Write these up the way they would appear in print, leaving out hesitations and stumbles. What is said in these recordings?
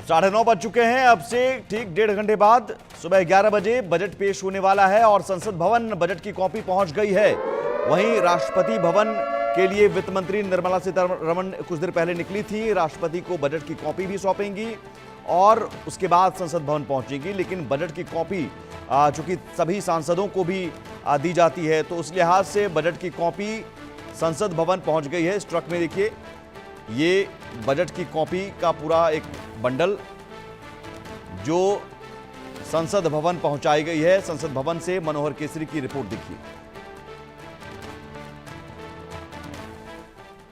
9:30 बज चुके हैं। अब से ठीक 1.5 घंटे बाद सुबह 11 बजे बजट पेश होने वाला है और संसद भवन बजट की कॉपी पहुंच गई है। वहीं राष्ट्रपति भवन के लिए वित्त मंत्री निर्मला सीतारमण कुछ देर पहले निकली थी। राष्ट्रपति को बजट की कॉपी भी सौंपेंगी और उसके बाद संसद भवन पहुंचेंगी। लेकिन बजट की कॉपी चूंकि सभी सांसदों को भी दी जाती है, तो उस लिहाज से बजट की कॉपी संसद भवन पहुंच गई है। इस ट्रक में देखिए, ये बजट की कॉपी का पूरा एक बंडल जो संसद भवन पहुंचाई गई है। संसद भवन से मनोहर केसरी की रिपोर्ट देखिए।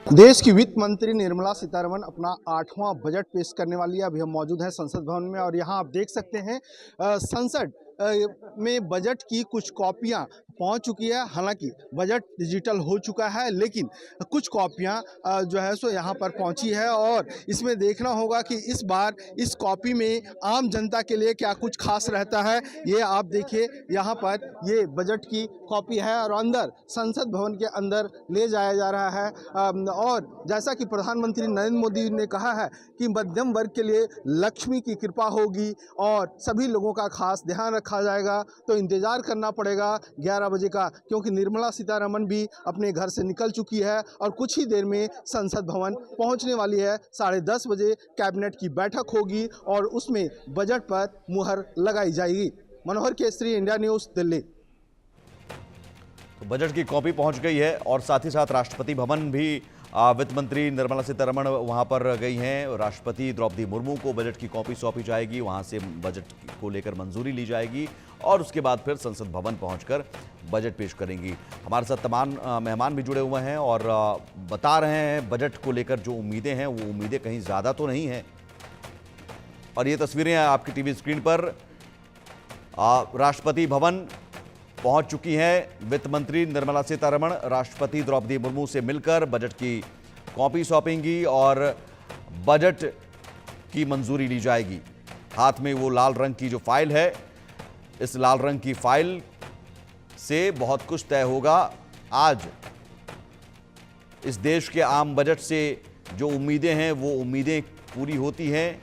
देश की वित्त मंत्री निर्मला सीतारमण अपना 8वां बजट पेश करने वाली है। अभी हम मौजूद हैं संसद भवन में और यहाँ आप देख सकते हैं संसद में बजट की कुछ कॉपियां पहुंच चुकी है। हालांकि बजट डिजिटल हो चुका है, लेकिन कुछ कॉपियां जो है सो यहाँ पर पहुंची है और इसमें देखना होगा कि इस बार इस कॉपी में आम जनता के लिए क्या कुछ खास रहता है। ये आप देखिए, यहाँ पर ये बजट की कॉपी है और अंदर संसद भवन के अंदर ले जाया जा रहा है। और जैसा कि प्रधानमंत्री नरेंद्र मोदी ने कहा है कि मध्यम वर्ग के लिए लक्ष्मी की कृपा होगी और सभी लोगों का खास ध्यान रखा जाएगा। तो इंतजार करना पड़ेगा 11 बजे का, क्योंकि निर्मला सीतारमण भी अपने घर से निकल चुकी है और कुछ ही देर में संसद भवन पहुंचने वाली है। 10:30 बजे कैबिनेट की बैठक होगी और उसमें बजट पर मुहर लगाई जाएगी। मनोहर केसरी, इंडिया न्यूज़, दिल्ली। तो बजट की कॉपी पहुंच गई है और साथ ही साथ राष्ट्रपति भवन भी वित्त मंत्री निर्मला सीतारमण वहां पर गई हैं। राष्ट्रपति द्रौपदी मुर्मू को बजट की कॉपी सौंपी जाएगी, वहां से बजट को लेकर मंजूरी ली जाएगी और उसके बाद फिर संसद भवन पहुंचकर बजट पेश करेंगी। हमारे साथ तमाम मेहमान भी जुड़े हुए हैं और बता रहे हैं बजट को लेकर जो उम्मीदें हैं वो उम्मीदें कहीं ज़्यादा तो नहीं हैं। और ये तस्वीरें आपकी टीवी स्क्रीन पर राष्ट्रपति भवन पहुंच चुकी हैं। वित्त मंत्री निर्मला सीतारमण राष्ट्रपति द्रौपदी मुर्मू से मिलकर बजट की कॉपी सौंपेंगी और बजट की मंजूरी ली जाएगी। हाथ में वो लाल रंग की जो फाइल है, इस लाल रंग की फाइल से बहुत कुछ तय होगा। आज इस देश के आम बजट से जो उम्मीदें हैं वो उम्मीदें पूरी होती हैं,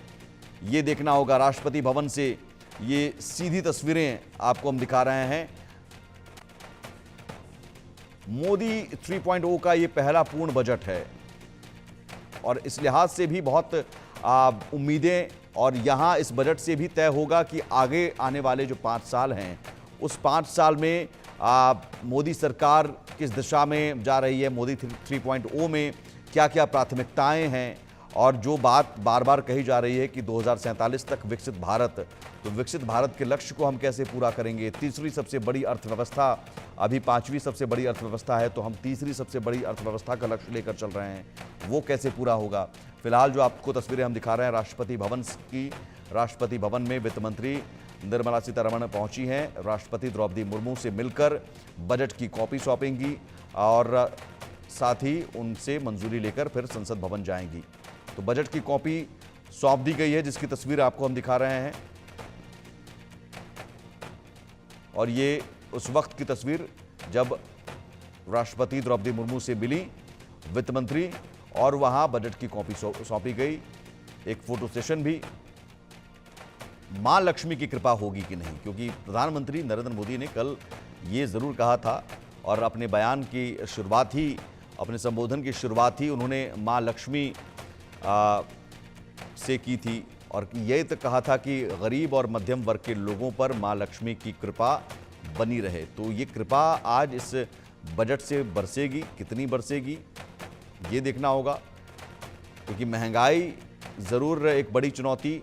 ये देखना होगा। राष्ट्रपति भवन से ये सीधी तस्वीरें आपको हम दिखा रहे हैं। मोदी 3.0 का ये पहला पूर्ण बजट है और इस लिहाज से भी बहुत उम्मीदें, और यहाँ इस बजट से भी तय होगा कि आगे आने वाले जो 5 साल हैं उस 5 साल में मोदी सरकार किस दिशा में जा रही है। मोदी 3.0 में क्या क्या प्राथमिकताएं हैं और जो बात बार बार कही जा रही है कि 2047 तक विकसित भारत, तो विकसित भारत के लक्ष्य को हम कैसे पूरा करेंगे। तीसरी सबसे बड़ी अर्थव्यवस्था, अभी 5वीं सबसे बड़ी अर्थव्यवस्था है, तो हम तीसरी सबसे बड़ी अर्थव्यवस्था का लक्ष्य लेकर चल रहे हैं, वो कैसे पूरा होगा। फिलहाल जो आपको तस्वीरें हम दिखा रहे हैं राष्ट्रपति भवन की, राष्ट्रपति भवन में वित्त मंत्री निर्मला सीतारमण पहुंची हैं। राष्ट्रपति द्रौपदी मुर्मू से मिलकर बजट की कॉपी सौंपेंगी और साथ ही उनसे मंजूरी लेकर फिर संसद भवन जाएंगी। तो बजट की कॉपी सौंप दी गई है, जिसकी तस्वीर आपको हम दिखा रहे हैं और ये उस वक्त की तस्वीर जब राष्ट्रपति द्रौपदी मुर्मू से मिली वित्त मंत्री और वहां बजट की कॉपी सौंपी गई। एक फोटो सेशन भी। मां लक्ष्मी की कृपा होगी कि नहीं, क्योंकि प्रधानमंत्री नरेंद्र मोदी ने कल ये जरूर कहा था और अपने बयान की शुरुआत ही, अपने संबोधन की शुरुआत ही उन्होंने मां लक्ष्मी से की थी और यही तक कहा था कि गरीब और मध्यम वर्ग के लोगों पर मां लक्ष्मी की कृपा बनी रहे। तो ये कृपा आज इस बजट से बरसेगी, कितनी बरसेगी ये देखना होगा, क्योंकि महंगाई ज़रूर एक बड़ी चुनौती।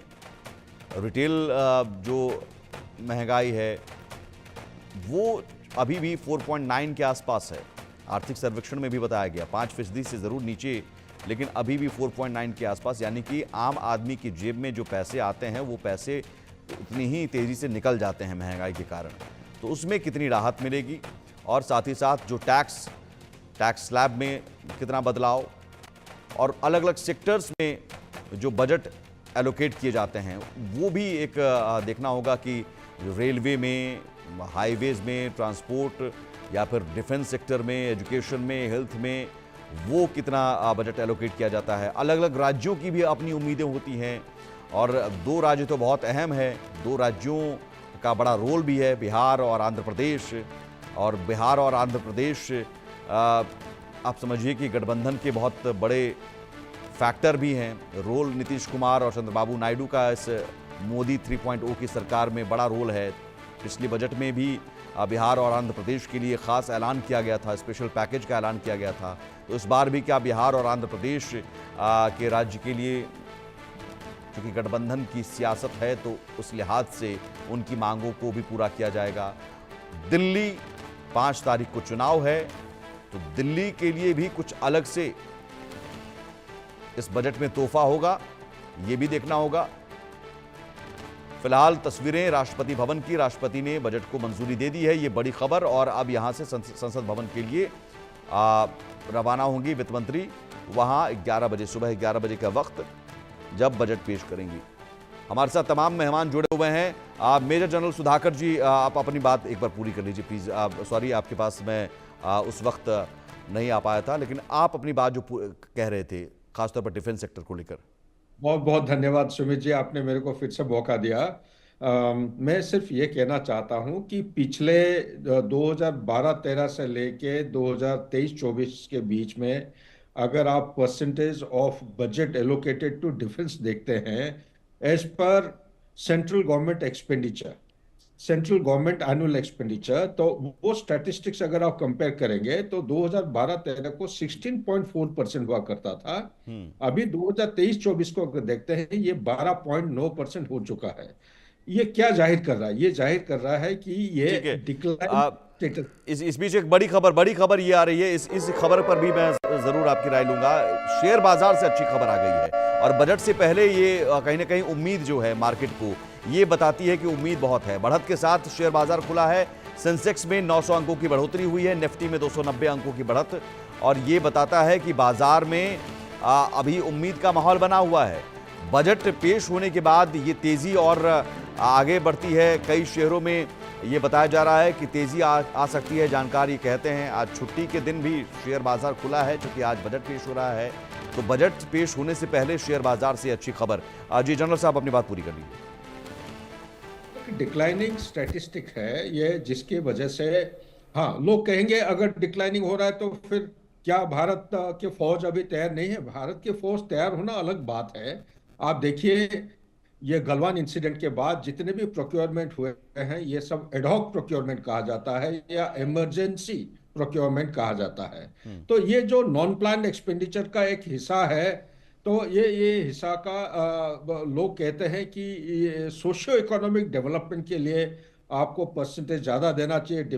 रिटेल जो महंगाई है वो अभी भी 4.9 के आसपास है। आर्थिक सर्वेक्षण में भी बताया गया 5% से ज़रूर नीचे, लेकिन अभी भी 4.9 के आसपास, यानी कि आम आदमी की जेब में जो पैसे आते हैं वो पैसे उतनी ही तेज़ी से निकल जाते हैं महंगाई के कारण। तो उसमें कितनी राहत मिलेगी और साथ ही साथ जो टैक्स स्लैब में कितना बदलाव और अलग अलग सेक्टर्स में जो बजट एलोकेट किए जाते हैं वो भी एक देखना होगा कि रेलवे में, हाईवेज़ में, ट्रांसपोर्ट या फिर डिफेंस सेक्टर में, एजुकेशन में, हेल्थ में, वो कितना बजट एलोकेट किया जाता है। अलग अलग राज्यों की भी अपनी उम्मीदें होती हैं और दो राज्य तो बहुत अहम है, दो राज्यों का बड़ा रोल भी है, बिहार और आंध्र प्रदेश। और बिहार और आंध्र प्रदेश आप समझिए कि गठबंधन के बहुत बड़े फैक्टर भी हैं। रोल नीतीश कुमार और चंद्रबाबू नायडू का इस मोदी 3.0 की सरकार में बड़ा रोल है। पिछले बजट में भी बिहार और आंध्र प्रदेश के लिए खास ऐलान किया गया था, स्पेशल पैकेज का ऐलान किया गया था। तो इस बार भी क्या बिहार और आंध्र प्रदेश के राज्य के लिए, क्योंकि गठबंधन की सियासत है तो उस लिहाज से उनकी मांगों को भी पूरा किया जाएगा। दिल्ली 5 तारीख को चुनाव है, तो दिल्ली के लिए भी कुछ अलग से इस बजट में तोहफा होगा, ये भी देखना होगा। फिलहाल तस्वीरें राष्ट्रपति भवन की, राष्ट्रपति ने बजट को मंजूरी दे दी है, ये बड़ी खबर। और अब यहां से संसद भवन के लिए रवाना होंगी वित्त मंत्री। वहां 11 बजे, सुबह 11 बजे का वक्त जब बजट पेश करेंगी। हमारे साथ तमाम मेहमान जुड़े हुए हैं। मेजर जनरल सुधाकर जी, आप अपनी बात एक बार पूरी कर लीजिए प्लीज। सॉरी, आपके पास मैं उस वक्त नहीं आ पाया था, लेकिन आप अपनी बात जो कह रहे थे खासतौर पर डिफेंस सेक्टर को लेकर। बहुत बहुत धन्यवाद सुमित जी, आपने मेरे को फिर से मौका दिया। मैं सिर्फ ये कहना चाहता हूँ कि पिछले 2012-13 से लेके 2023-24 के बीच में अगर आप percentage of budget allocated to defence देखते हैं as per central government expenditure, central government annual expenditure, तो वो स्टैटिस्टिक्स अगर आप कंपेयर करेंगे तो 2012-13 को 16.4% हुआ करता था। अभी 2023-24 को अगर देखते हैं ये 12.9% हो चुका है। ये क्या जाहिर कर रहा है? ये जाहिर कर रहा है कि ये ठीक है। डिक्लाइन इस बीच एक बड़ी खबर ये आ रही है, इस खबर पर भी मैं जरूर आपकी राय लूंगा। शेयर बाजार से अच्छी खबर आ गई है, और बजट से पहले ये कहीं ना कहीं उम्मीद जो है मार्केट को ये बताती है कि उम्मीद बहुत है। बढ़त के साथ शेयर बाजार खुला है। सेंसेक्स में 900 अंकों की बढ़ोतरी हुई है, निफ्टी में 290 अंकों की बढ़त, और ये बताता है कि बाजार में अभी उम्मीद का माहौल बना हुआ है। बजट पेश होने के बाद ये तेजी और आगे बढ़ती है। कई शेयरों में ये बताया जा रहा है कि तेजी आ सकती है। जानकारी कहते हैं आज छुट्टी के दिन भी शेयर बाजार खुला है, क्योंकि आज बजट पेश हो रहा है। तो बजट पेश होने से पहले शेयर बाजार से अच्छी खबर। जी जनरल साहब, अपनी बात पूरी कर लीजिए। डिक्लाइनिंग स्टैटिस्टिक है ये, जिसकी वजह से हाँ लोग कहेंगे अगर डिक्लाइनिंग हो रहा है तो फिर क्या भारत की फौज अभी तैयार नहीं है? भारत की फौज तैयार होना अलग बात है। आप देखिए ये गलवान इंसिडेंट के बाद जितने भी प्रोक्योरमेंट हुए हैं ये सब एडहॉक प्रोक्योरमेंट कहा जाता है या इमरजेंसी प्रोक्योरमेंट कहा जाता है। तो ये जो नॉन प्लान एक्सपेंडिचर का एक हिस्सा है, तो ये हिस्सा का लोग कहते हैं कि सोशियो इकोनॉमिक डेवलपमेंट के लिए आपको परसेंटेज ज़्यादा देना चाहिए।